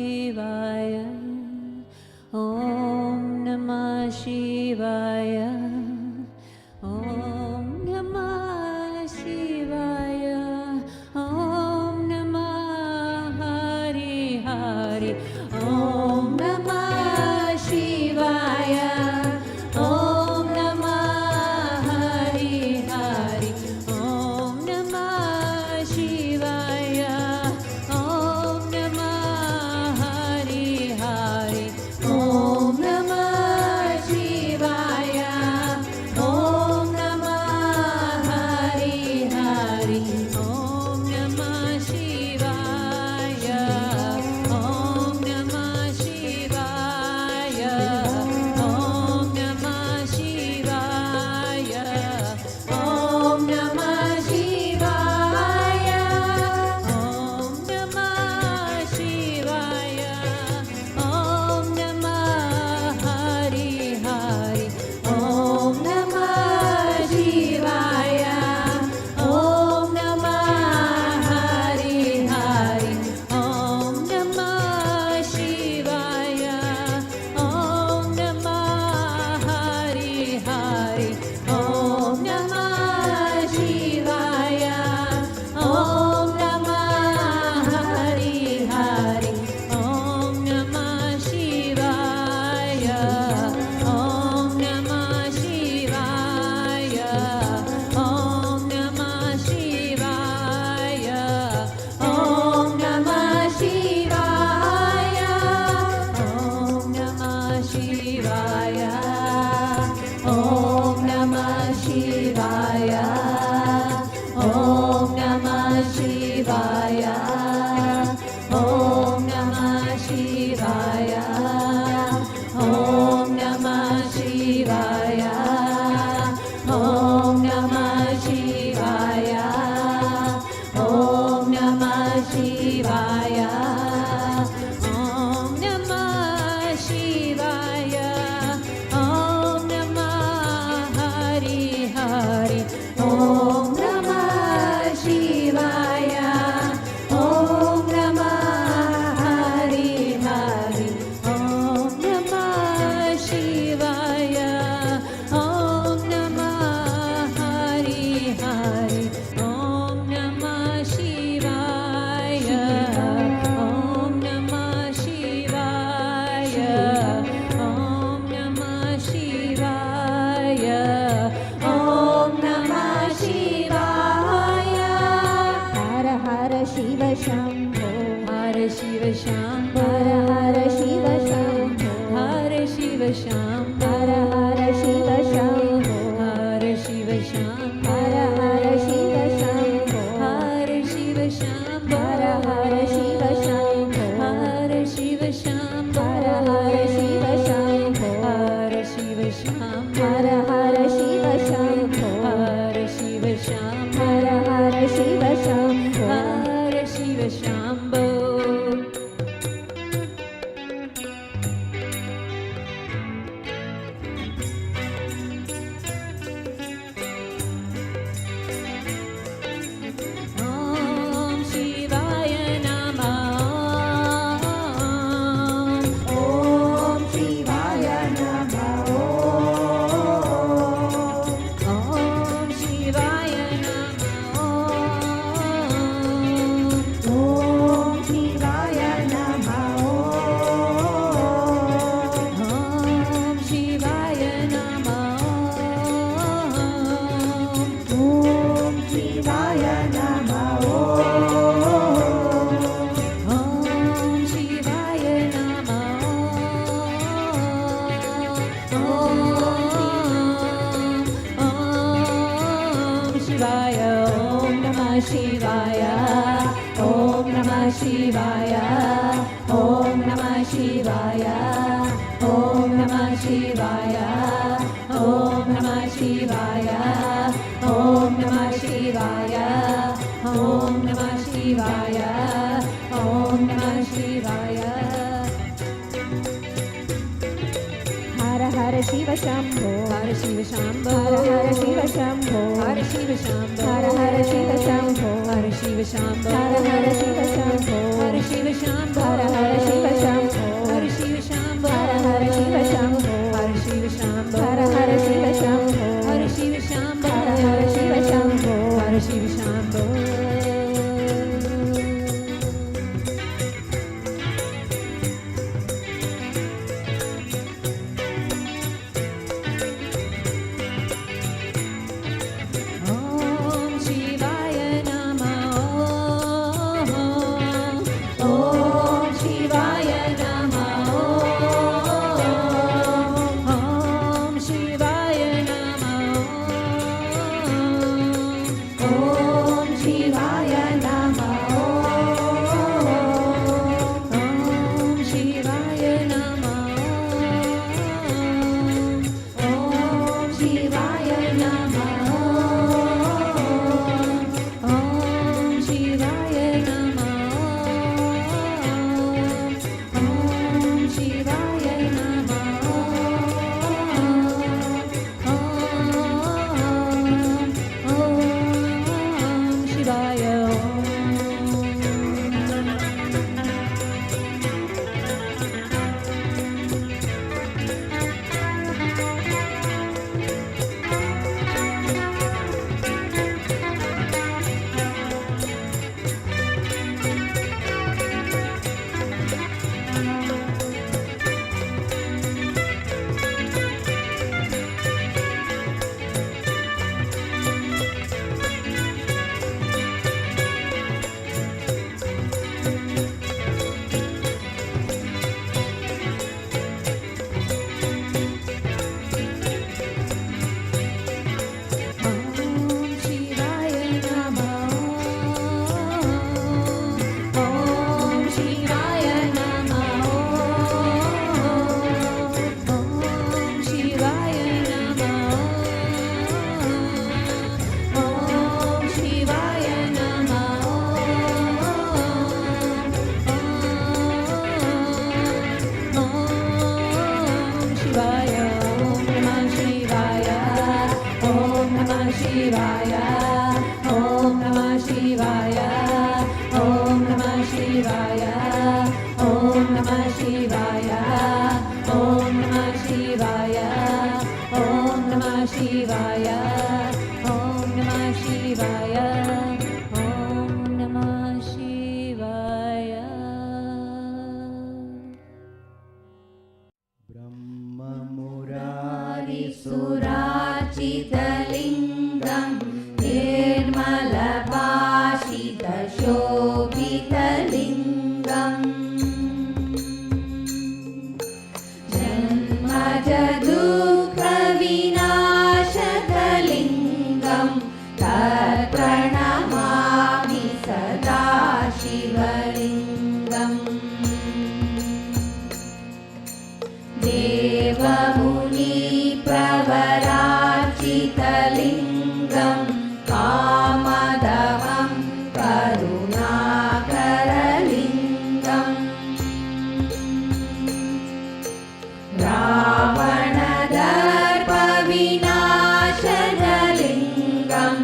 Shivaya. Om Namah Shivaya. Om Namah Shivaya. Om Namah Hari Hari. Om Namah Shivaya. Om Namah Hari Hari. Om Namah Shivaya. Om Namah Hari Hari. Om Namah Shivaya. Om Namah Hari Hari. Om Namah Shivaya. Om Namah Shivaya. Om Namah Shivaya. Om Namah Shivaya. Om Namah Shivaya. Om Namah Hari Hari. Om Namah Shivaya. Om Namah Hari Hari. Om Namah Shivaya. Om Namah Hari Hari. Om Namah Shivaya. Om Namah Hari Hari. Om Namah Shivaya. Om Namah Shivaya. Om Namah Shivaya. Om Namah Shivaya. Om Namah Shivaya. Om Namah Shivaya. Om Namah Shivaya. Om Namah Shivaya. Om Namah Shivaya. Om Namah Shivaya. Om Namah Shivaya. Om Namah Shivaya. Om Namah Hari Hari. Om Namah Shivaya. Om Namah Hari Hari. Om Namah Shivaya. Om Namah Hari Hari. Om Namah Shivaya. Om Namah Shivaya. Om Namah Shivaya. Om Namah Shivaya. Hara Hara Shiva Shambho. Hara Shiva Shambho. Hara Hara Shiva Shambho. Hara Shiva Shambho. Hara Hara Shiva Shambho. Hara Shiva Shambho. Hara Hara Shiva Shambho. Hara Shiva Shambho. Hara Hara Shiva Shambho. Hara Shiva Shambho. Hara Hara Shiva Shambho. Hara Shiva Shambho. Hara Hara Shiva Shambho. Hara Shiva Shambho. Hara Hara Shiva Shambho. Hara Shiva Shambho. Om Shivaya Namah. Om Shivaya Namah. Om Shivaya Namah. Om Shivaya Namah. Om Shivaya Namah. Om Shivaya Namah. Om Shivaya Namah. Om Shivaya. Om Namah Shivaya. Om Namah Shivaya. Om Namah Shivaya. Om Namah Shivaya. Om Namah Shivaya. Om Namah Shivaya. Om Namah Shivaya. Om Namah Shivaya. Hara Hara Shiva Shambho. Hara Shiva Shambho. Hara Hara Shiva Shambho. Hara Shiva Shambho. Hara Hara Shiva Shambho. Hara Shiva Shambho. Hara Hara Shiva Shambho. Hara Shiva Shambho. Hara Hara Shiva शिवाय ॐ नमः शिवाय ॐ नमः शिवाय ॐ नमः शिवाय ॐ नमः शिवाय ॐ नमः शिवाय ॐ नमः शिवाय ॐ नमः शिवाय ब्रह्ममुरारिसुरार्चितलिङ्गं निर्मलभाषितशोभितलिङ्गम् जन्मजदुःखविनाशकलिङ्गं तत्प्रणमामि सदा शिवलिङ्गम् देवमुनिप्रवरार्चितलिङ्गं कामदहं करुणाकरलिङ्गम् रावणदर्पविनाशनलिङ्गं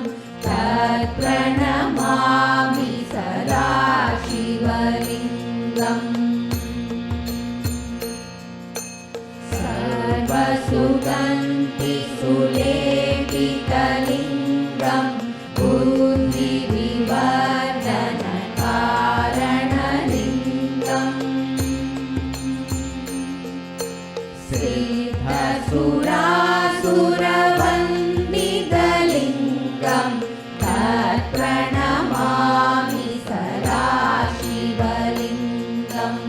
तत्प्रणमामि सदा शिवलिङ्गम् सर्वसुगन्धिसुलेपितलिङ्गं बुद्धिविवर्धनकारणलिङ्गम् सिद्धसुरासुरवन्दितलिङ्गं तत्प्रणमामि सदा शिवलिङ्गम्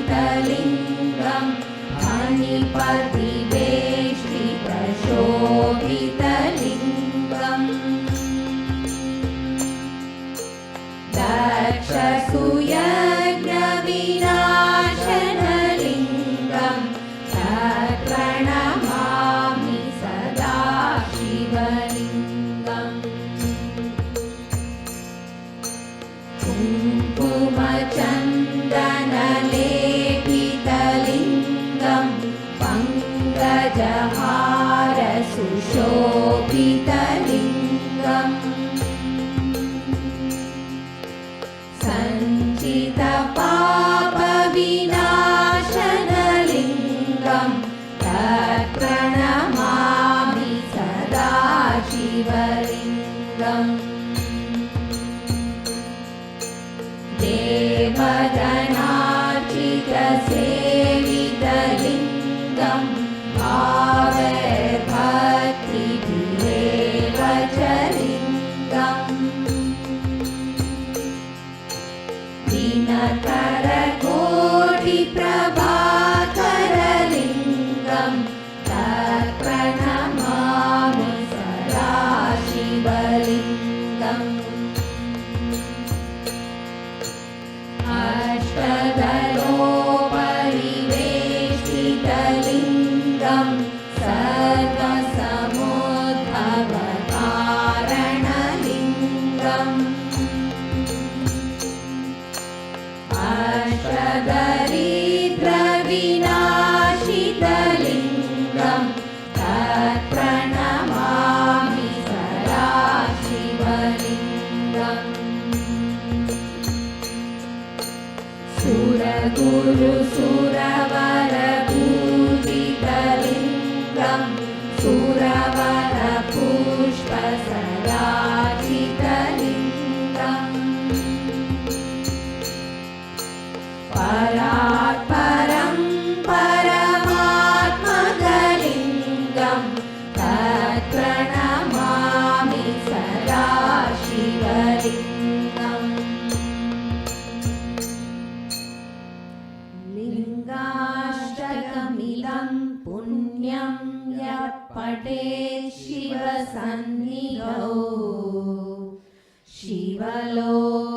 कनकमहामणिभूषितलिङ्गं फणिपतिवेष्टितशोभितलिङ्गम् दक्षसूयज्ञविनाशनलिङ्गं तत्प्रणमामि सदा शिवलिङ्गम् कुङ्कुमचन्दनलेपितलिङ्गं पङ्कजहारसुशोभितलिङ्गम् सञ्चितपापविनाशनलिङ्गं तत्प्रणमामि सदा शिवलिङ्गम् देवगणार्चितसेवितलिङ्गं भावैर्भक्तिभिरेव च लिङ्गम् दिनकरकोटिप्रभाकरलिङ्गं तत्प्रणमामि सदा शिवलिङ्गम् अष्टदलोपरिवेष्टितलिङ्गं सर्वसमुद्भवकारणलिङ्गम् अष्टदरिद्रविनाशितलिङ्गं तत्प्रणमामि सदा शिवलिङ्गम् सुरगुरुसुरवरपूजितलिङ्गं सुरवरपुष्पसदाचितलिङ्गम् परात्परं परमात्मकलिङ्गं तत्प्रणमामि सदा शिवलिङ्गम् लिङ्गाष्टकमिदं पुण्यं यः पठेत् शिवसन्निधौ शिवलोक